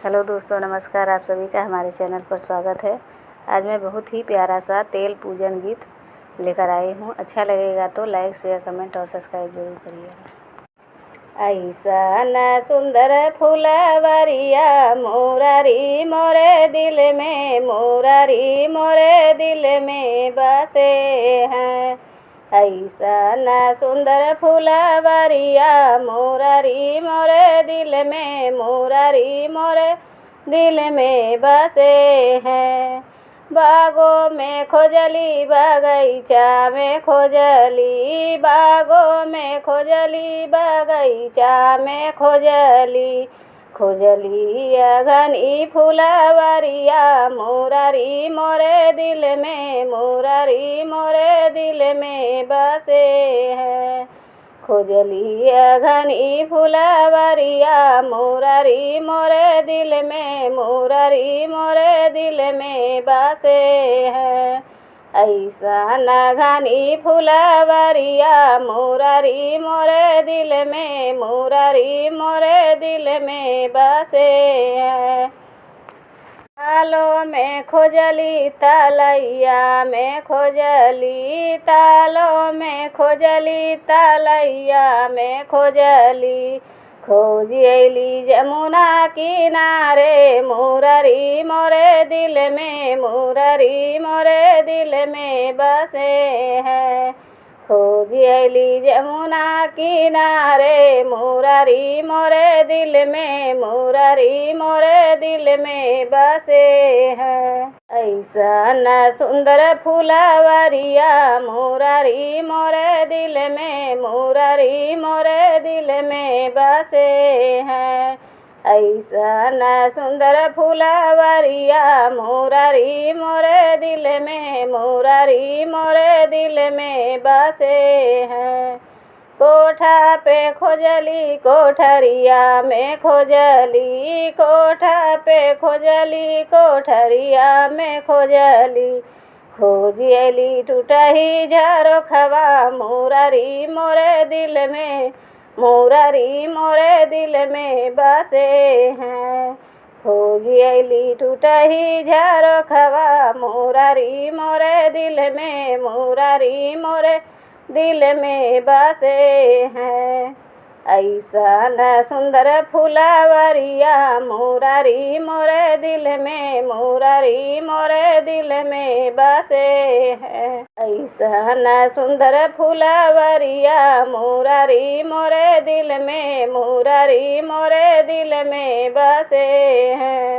Hello दोस्तों, नमस्कार। आप सभी का हमारे चैनल पर स्वागत है। आज मैं बहुत ही प्यारा सा तेल पूजन गीत लेकर आई हूँ। अच्छा लगेगा तो लाइक, शेयर, कमेंट और सब्सक्राइब जरूर करिएगा। ऐसा सुंदर फुलवरिया मुरारी मोरे दिल में, मुरारी मोरे दिल में बसे हैं। ऐसा सुंदर फुलवरिया मुरारी मोरे दिल में, मुरारी मोरे दिल में बसे हैं। बागों में खोजली, बगीचा में खोजली, बागों में खोजली, बगीचा में खोजली, खोजली घनी फुलवरिया मुरारी मोरे दिल में, मुरारी मोरे दिल में बसे हैं। खोजली घनी फुलवरिया मुरारी मोरे दिल में, मुरारी मोरे दिल में बसे हैं। ऐसा घनी फुलवरिया मुरारी मोरे दिल में, मुरारी मोरे दिल में बसे हैं। तालों में खोजली, तलैया में खोजली, तालों में खोजली, तलैया में खोजली, खोज अली जमुना किनारे मुरारी मोरे दिल में, मुरारी मोरे दिल में बसे हैं। खोज अली जमुना किनारे मुरारी मोरे दिल में, मुरारी मोरे दिल में बसे हैं। ऐसा सुंदर फुलवरिया मुरारी मोरे दिल में, मुरारी मोरे दिल में बसे हैं। ऐसा सुंदर फुलवरिया मुरारी मोरे दिल में, मुरारी मोरे दिल में बसे हैं। कोठा पे खोजली, कोठरिया में खोजली, कोठा पे खोजली, कोठरिया में खोजली, खोज अली टूटही झरोखवा मुरारी मोरे दिल में, मुरारी मोरे दिल में बसे हैं। खोज अली टूटही झरोखवा मुरारी मोरे दिल में, मुरारी मोरे दिल में बसे हैं। ऐसा सुंदर फुलवरिया मुरारी मोरे दिल में, मुरारी मोरे दिल में बसे हैं। ऐसा सुंदर फुलवरिया मुरारी मोरे दिल में, मुरारी मोरे दिल में बसे हैं।